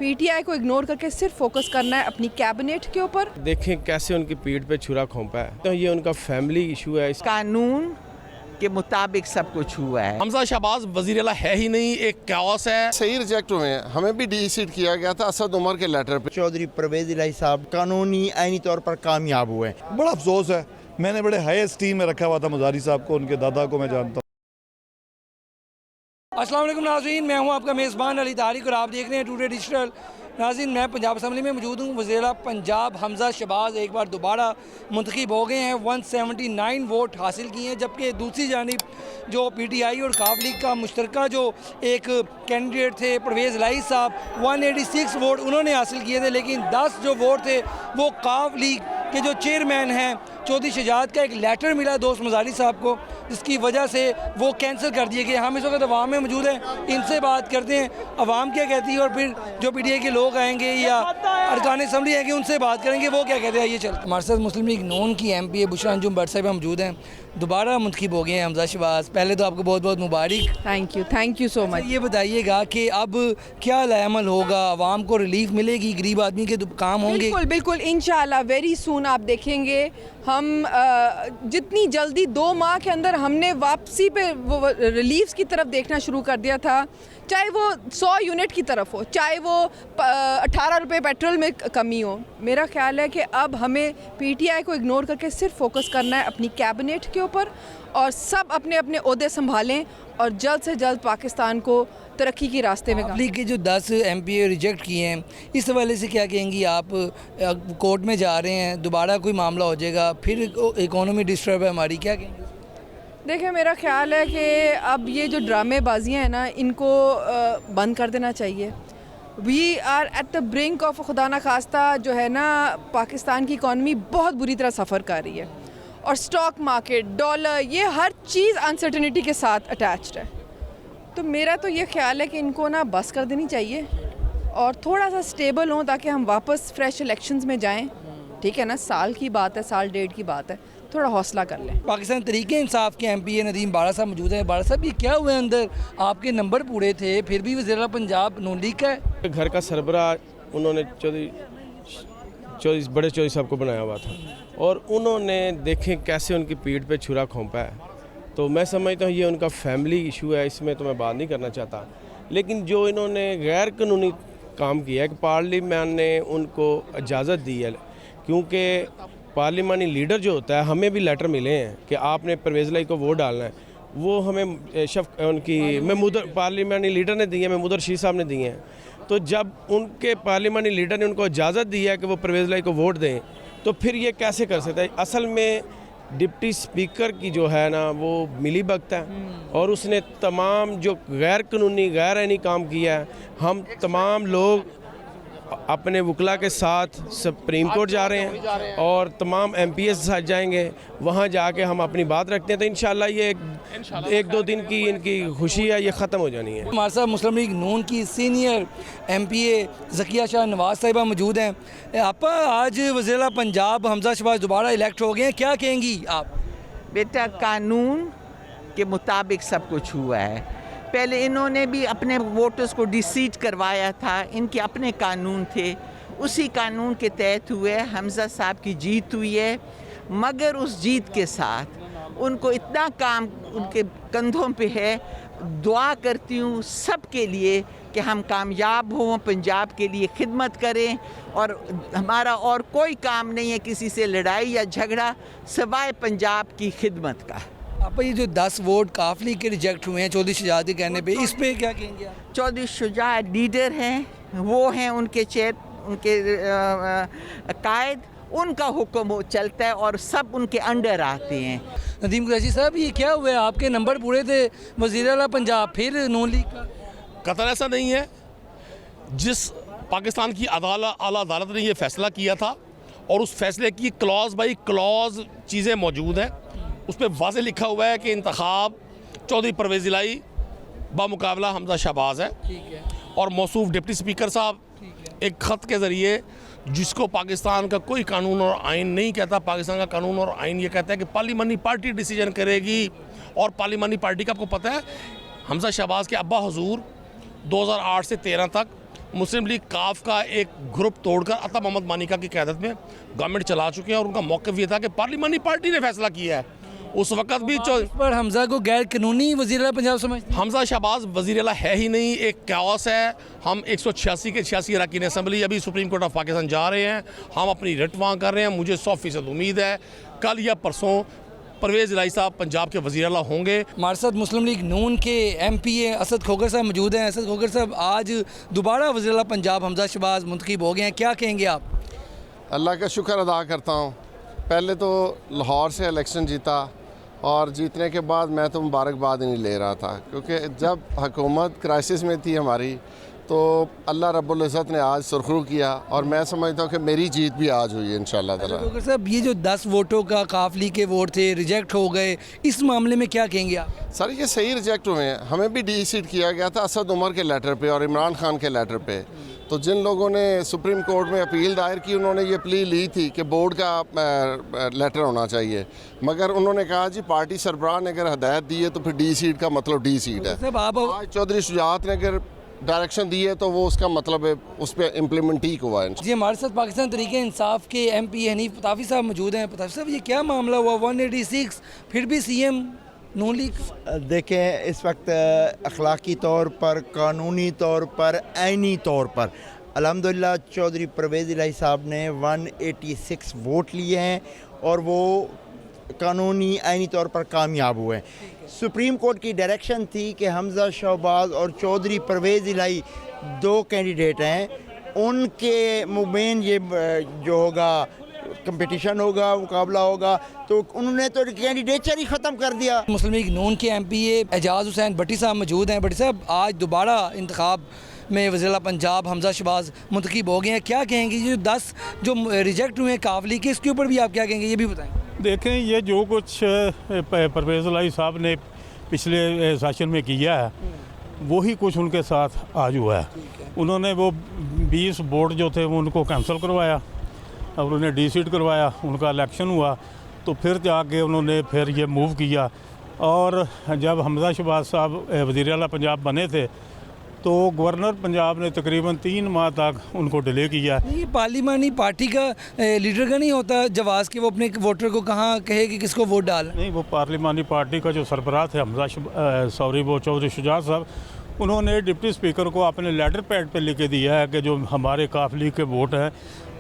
PTI को ignore करके सिर्फ फोकस करना है अपनी कैबिनेट के ऊपर। देखें कैसे उनकी पीठ पे छुरा घोंपा है, तो ये उनका फैमिली इशू है। कानून के मुताबिक सब कुछ हुआ है। हमजा शहबाज वज़ीर आला है ही नहीं, एक काओस है। सही रिजेक्ट हुए हैं, हमें भी डी-सीट किया गया था असद उमर के लेटर पे। चौधरी परवेज़ इलाही साहब कानूनी आईनी तौर पर कामयाब हुए। बड़ा अफसोस है, मैंने बड़े हाई एस्टीम में रखा हुआ था मुजारी साहब को, उनके दादा को मैं जानता हूँ। अस्सलाम वालेकुम नाज़रीन, मैं हूं आपका मेज़बान अली तारिक और आप देख रहे हैं टुडे डिजिटल। नाज़रीन, मैं पंजाब असम्बली में मौजूद हूँ। वज़ीर पंजाब हमजा शहबाज एक बार दोबारा मुंतखब हो गए हैं, 179 वोट हासिल किए हैं, जबकि दूसरी जानिब जो पीटीआई और काफ लीग का मुश्तरका जो एक कैंडिडेट थे परवेज़ इलाही साहब, 186 वोट उन्होंने हासिल किए थे, लेकिन 10 जो वोट थे वो काफ लीग के जो चेयरमैन हैं चौधरी शहजाद का एक लेटर मिला दोस्त मज़ारी साहब को, जिसकी वजह से वो कैंसिल कर दिए गए। हम इस वक्त अवाम में मौजूद हैं, इनसे बात करते हैं अवाम क्या कहती है और फिर जो पीटीआई के लोग आएंगे या अरकान असम्बली आएंगे उनसे बात करेंगे वो क्या कहते हैं। ये चल हमारे साथ मुस्लिम लीग नून की एमपी बुशरा अंजुम भट्ट साहिबा मौजूद हैं। दोबारा मुंतखब हो गए हैं हमजा शहबाज, पहले तो आपको बहुत बहुत मुबारक। Thank you so much. ये बताइएगा कि अब क्या लामल होगा, आवाम को रिलीफ मिलेगी, गरीब आदमी के काम होंगे? बिल्कुल बिल्कुल, इंशाल्लाह वेरी सून आप देखेंगे। हम जितनी जल्दी 2 माह के अंदर हमने वापसी पे वो रिलीफ्स की तरफ देखना शुरू कर दिया था, चाहे वो 100 यूनिट की तरफ हो, चाहे वो 18 रुपये पेट्रोल में कमी हो। मेरा ख्याल है कि अब हमें पीटीआई को इग्नोर करके सिर्फ फोकस करना है अपनी कैबिनेट के ऊपर और सब अपने अपने ओहदे संभालें और जल्द से जल्द पाकिस्तान को तरक्की के रास्ते में। लीग के जो 10 एमपी रिजेक्ट किए हैं, इस हवाले से क्या कहेंगी आप? कोर्ट में जा रहे हैं, दोबारा कोई मामला हो जाएगा, फिर इकोनॉमी डिस्टर्ब है हमारी, क्या कहेंगे? देखिए, मेरा ख्याल है कि अब ये जो ड्रामेबाजियाँ हैं ना, इनको बंद कर देना चाहिए। We are at the brink of, खुदा ना खास्ता जो है ना, पाकिस्तान की इकॉनमी बहुत बुरी तरह सफ़र कर रही है और स्टॉक मार्केट, डॉलर, ये हर चीज़ अनसर्टेनिटी के साथ अटैच्ड है। तो मेरा तो ये ख्याल है कि इनको ना बस कर देनी चाहिए और थोड़ा सा स्टेबल हों ताकि हम वापस फ्रेश इलेक्शंस में जाएं। ठीक है ना, साल की बात है, साल डेढ़ की बात है, थोड़ा हौसला कर लें। पाकिस्तान तरीके इंसाफ के एमपी नदीम बाड़ा साहब मौजूद हैं। बाड़ा साहब, ये क्या हुए अंदर? आपके नंबर पूरे थे, फिर भी वज़ीर पंजाब नून लीग का है। घर का सरबराह उन्होंने चौधरी बड़े चौधरी साहब को बनाया हुआ था और उन्होंने देखें कैसे उनकी पीठ पे छुरा घोंपा है, तो मैं समझता हूँ ये उनका फैमिली इशू है, इसमें तो मैं बात नहीं करना चाहता। लेकिन जो इन्होंने गैर कानूनी काम किया है कि पार्लियामेंट ने उनको इजाज़त दी है, क्योंकि पार्लियामानी लीडर जो होता है, हमें भी लेटर मिले हैं कि आपने परवेज़ इलाही को वोट डालना है, वो हमें उनकी महमूद पार्लियामानी लीडर ने दी है, महमूद रशीद साहब ने दी हैं। तो जब उनके पार्लियामानी लीडर ने उनको इजाज़त दी है कि वो परवेज़ इलाही को वोट दें, तो फिर ये कैसे कर सकते हैं? असल में डिप्टी स्पीकर की जो है ना वो मिली भगत है और उसने तमाम जो गैर कानूनी गैर आईनी काम किया है, हम तमाम लोग अपने वकला के साथ सुप्रीम कोर्ट जा रहे हैं और तमाम एमपीएस के साथ जाएंगे, वहाँ जाके हम अपनी बात रखते हैं। तो इंशाल्लाह ये एक दो दिन की इनकी खुशी है, ये ख़त्म हो जानी है। हमारे साथ मुस्लिम लीग नून की सीनियर एमपीए ज़किया शाह नवाज साहिबा मौजूद हैं। आप आज वज़ीर पंजाब हमजा शहबाज दोबारा इलेक्ट हो गए हैं, क्या कहेंगी आप? बेटा, कानून के मुताबिक सब कुछ हुआ है। पहले इन्होंने भी अपने वोटर्स को डी-सीट करवाया था, इनके अपने कानून थे, उसी कानून के तहत हुए। हमजा साहब की जीत हुई है, मगर उस जीत के साथ उनको इतना काम उनके कंधों पे है। दुआ करती हूँ सब के लिए कि हम कामयाब हों, पंजाब के लिए खिदमत करें और हमारा और कोई काम नहीं है किसी से लड़ाई या झगड़ा सिवाय पंजाब की खिदमत का। आप ये जो 10 वोट काफ लीग के रिजेक्ट हुए हैं चौधरी शहजाद के कहने पे, इस पे क्या कहेंगे आप? चौधरी शहजाद लीडर हैं, वो हैं उनके कायद, उनका हुक्म चलता है और सब उनके अंडर आते हैं। नदीम कुरैशी साहब, ये क्या हुआ? आपके नंबर पूरे थे, वज़ीर आला पंजाब फिर नून लीग का? कतई ऐसा नहीं है। जिस पाकिस्तान की आला अदालत ने ये फैसला किया था और उस फैसले की क्लॉज बाई क्लॉज चीज़ें मौजूद हैं, उस पर वाज़ेह लिखा हुआ है कि इंतखाब चौधरी परवेज़ इलाही बामुकाबला हमजा शहबाज है। ठीक है। और मौसूफ डिप्टी स्पीकर साहब एक ख़त के ज़रिए, जिसको पाकिस्तान का कोई कानून और आइन नहीं कहता, पाकिस्तान का कानून और आइन ये कहता है कि पार्लियामानी पार्टी डिसीजन करेगी। और पार्लियामानी पार्टी का आपको पता है, हमजा शहबाज के अब्बा हुजूर 2008 से 13 तक मुस्लिम लीग काफ का एक ग्रुप तोड़कर अता मोहम्मद मानिका की क़यादत में गवर्नमेंट चला चुके हैं और उनका मौक़िफ़ ये था कि पार्लिमानी पार्टी ने फैसला किया है। उस वक्त भी पर हमजा को गैर कानूनी वज़ीर आला पंजाब समझते हैं? हमजा शहबाज वज़ीर आला है ही नहीं, एक कैओस है। हम 186 के 86 अरकान असम्बली अभी सुप्रीम कोर्ट ऑफ पाकिस्तान जा रहे हैं, हम अपनी रिट वहाँ कर रहे हैं। मुझे 100% उम्मीद है कल या परसों परवेज़ इलाही साहब पंजाब के वज़ीर आला होंगे। हमारे साथ मुस्लिम लीग नून के MP असद खोखर साहब मौजूद हैं। असद खोखर साहब, आज दोबारा वज़ीर आला पंजाब हमजा शहबाज मुंतखब हो गए हैं, क्या कहेंगे आप? अल्लाह का शुक्र अदा करता हूँ। पहले तो लाहौर से इलेक्शन जीता और जीतने के बाद मैं तो मुबारकबाद ही नहीं ले रहा था, क्योंकि जब हुकूमत क्राइसिस में थी हमारी, तो अल्लाह रब्बुल इज़्ज़त ने आज सुरखरू किया और मैं समझता हूँ कि मेरी जीत भी आज हुई है इंशाअल्लाह ताला। खोखर साहब, ये जो 10 वोटों का काफली के वोट थे, रिजेक्ट हो गए, इस मामले में क्या कहेंगे आप? सर ये सही रिजेक्ट हुए हैं। हमें भी डीसीट किया गया था असद उमर के लेटर पे और इमरान खान के लेटर पे। तो जिन लोगों ने सुप्रीम कोर्ट में अपील दायर की, उन्होंने ये प्ली ली थी कि बोर्ड का लेटर होना चाहिए, मगर उन्होंने कहा जी पार्टी सरबराह ने अगर हदायत दी है तो फिर डी सीट का मतलब डी सीट है। साहब, आप आज चौधरी शुजात ने अगर डायरेक्शन दी है तो वो उसका मतलब है उस पर इम्प्लीमेंट ही हुआ है। जी, हमारे साथ पाकिस्तान तरीके इंसाफ के MP हनीफ पताफी साहब मौजूद हैं। पताफी साहब, ये क्या मामला हुआ? 186 फिर भी CM नून लीग? देखें, इस वक्त अखलाकी तौर पर, कानूनी तौर पर, आइनी तौर पर अल्हम्दुलिल्लाह चौधरी परवेज़ इलाही साहब ने 186 वोट लिए हैं और वो कानूनी आइनी तौर पर कामयाब हुए हैं। सुप्रीम कोर्ट की डायरेक्शन थी कि हमजा शहबाज और चौधरी परवेज़ इलाही 2 कैंडिडेट हैं, उनके मुबैन ये जो होगा कंपटीशन होगा, मुकाबला होगा, तो उन्होंने तो कैंडिडेचर ही ख़त्म कर दिया। मुस्लिम लीग नून के MP एजाज हुसैन भट्टी साहब मौजूद हैं। भट्टी साहब, आज दोबारा इंतखाब में वज़ीर आला पंजाब हमजा शहबाज मुंतखब हो गए हैं, क्या कहेंगे? ये 10 जो रिजेक्ट हुए हैं काफली के, इसके ऊपर भी आप क्या कहेंगे, ये भी बताएं। देखें, ये जो कुछ परवेज़ इलाही साहब ने पिछले सेशन में किया है, वही कुछ उनके साथ आज हुआ है। उन्होंने वो 20 वोट जो थे वो उनको कैंसिल करवाया और उन्हें डीसीट करवाया, उनका इलेक्शन हुआ, तो फिर जाके उन्होंने फिर ये मूव किया। और जब हमजा शहबाज साहब वज़ीर आला पंजाब बने थे तो गवर्नर पंजाब ने तकरीबन 3 माह तक उनको डिले किया। ये पार्लिमानी पार्टी का लीडर का नहीं होता जवाज़ कि वो अपने वोटर को कहाँ कहे कि किसको वोट डाल? नहीं, वो पार्लिमानी पार्टी का जो सरबराह थे वो चौधरी शुजात साहब, उन्होंने डिप्टी स्पीकर को अपने लेटर पैड पे लिख के दिया है कि जो हमारे काफली के वोट हैं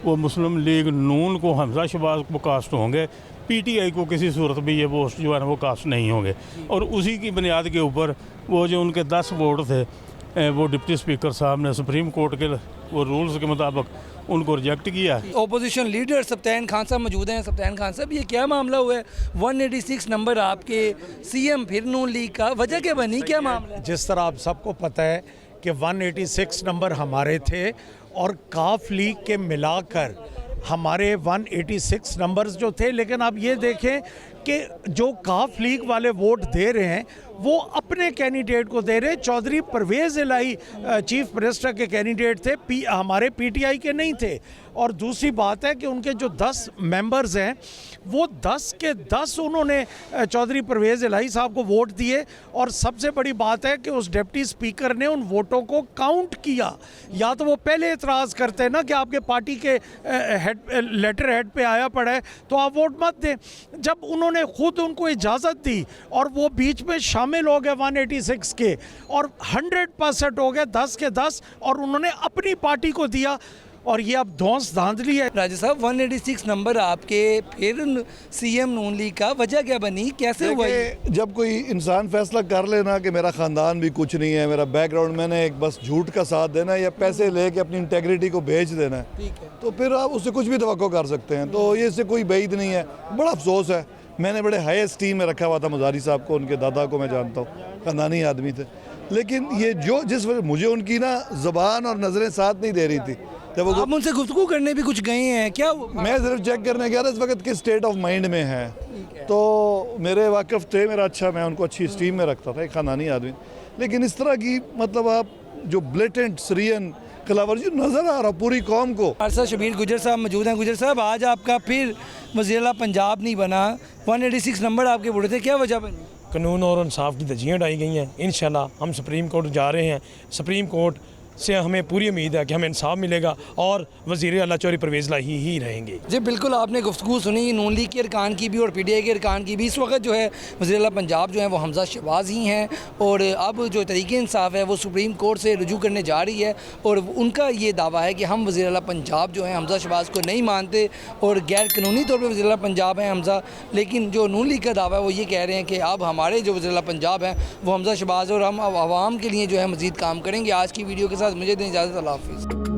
वो मुस्लिम लीग नून को हमजा शहबाज को कास्ट होंगे, PTI को किसी सूरत भी ये वोट जो है वो कास्ट नहीं होंगे। और उसी की बुनियाद के ऊपर वो जो उनके 10 वोट थे वो डिप्टी स्पीकर साहब ने सुप्रीम कोर्ट के वो रूल्स के मुताबिक उनको रिजेक्ट किया है। ओपोजिशन लीडर सब्तैन खान साहब मौजूद हैं। सब्तैन खान साहब, ये क्या मामला हुआ है? 186 नंबर आपके CM फिर नून लीग का, वजह क्या बनी, क्या मामला है? जिस तरह आप सबको पता है कि 186 नंबर हमारे थे और काफ लीग के मिलाकर हमारे 186 नंबर्स जो थे, लेकिन आप ये देखें कि जो काफ लीग वाले वोट दे रहे हैं वो अपने कैंडिडेट को दे रहे हैं। चौधरी परवेज़ इलाही चीफ मिनिस्टर के कैंडिडेट थे, हमारे PTI के नहीं थे। और दूसरी बात है कि उनके जो 10 मेंबर्स हैं वो 10 के 10 उन्होंने चौधरी परवेज़ इलाही साहब को वोट दिए। और सबसे बड़ी बात है कि उस डिप्टी स्पीकर ने उन वोटों को काउंट किया। या तो वो पहले एतराज़ करते हैं ना कि आपके पार्टी के लेटर हेड पे आया पड़ा है तो आप वोट मत दें, जब उन्होंने खुद उनको इजाज़त दी और वो बीच में शामिल हो गए 186 के और 100% हो गए 10 के 10 और उन्होंने अपनी पार्टी को दिया। और ये अब धौंस धांधली है। राजा साहब, 186 नंबर आपके फिर CM नून लीग का, वजह क्या बनी, कैसे हुआ? जब कोई इंसान फैसला कर लेना कि मेरा ख़ानदान भी कुछ नहीं है, मेरा बैकग्राउंड, मैंने एक बस झूठ का साथ देना है या पैसे लेके अपनी इंटेग्रिटी को बेच देना है, तो फिर आप उससे कुछ भी तवक्को कर सकते हैं। तो ये इससे कोई बैद नहीं है। बड़ा अफसोस है, मैंने बड़े हाई एस्टीम में रखा हुआ था मुजारी साहब को, उनके दादा को मैं जानता हूँ, ख़ानदानी आदमी थे, लेकिन ये जो जिस वजह मुझे उनकी ना ज़बान और नज़रें साथ नहीं दे रही थी। जब वो आप उनसे गुफ्तगू करने भी कुछ गए हैं क्या? मैं सिर्फ चेक करने गया था इस वक्त किस स्टेट ऑफ माइंड में है, तो मेरे वाकिफ़ थे, मेरा अच्छा, मैं उनको अच्छी स्टीम में रखता था, एक ख़ानदानी आदमी। लेकिन इस तरह की मतलब आप जो ब्लेटेंट सीरियन कलावर्जी नज़र आ रहा पूरी कौम को। हमारे साथ शबीर गुजर साहब मौजूद हैं। गुजर साहब, आज आपका फिर वज़ीर आला पंजाब नहीं बना, 186 नंबर आपके वोट थे, क्या वजह बनी? कानून और इंसाफ की धज्जियाँ उड़ाई गई हैं। इंशाल्लाह हम सुप्रीम कोर्ट जा रहे हैं, सुप्रीम कोर्ट से हमें पूरी उम्मीद है कि हमें इंसाफ मिलेगा और वज़ीर आला चौधरी परवेज़ इलाही ही रहेंगे। जी बिल्कुल, आपने गुफ्तगू सुनी नून लीग के अरकान की भी और PTI के अरकान की भी। इस वक्त जो है वज़ीर आला पंजाब जो है वो हमज़ा शहबाज ही हैं और अब जो तहरीक इंसाफ है वो सुप्रीम कोर्ट से रुजू करने जा रही है और उनका ये दावा है कि हम वज़ीर आला पंजाब जो है हमज़ा शहबाज को नहीं मानते और गैर कानूनी तौर पर वज़ीर आला पंजाब हैं हमज़ा। लेकिन जो नून लीग का दावा है वो ये कह रहे हैं कि अब हमारे जो वज़ीर आला पंजाब हैं वो हमज़ा शहबाज और हम आवाम के लिए जो है मज़ीद काम करेंगे। आज की वीडियो के साथ मुझे दें इजाज़त, अल्लाह हाफ़िज़।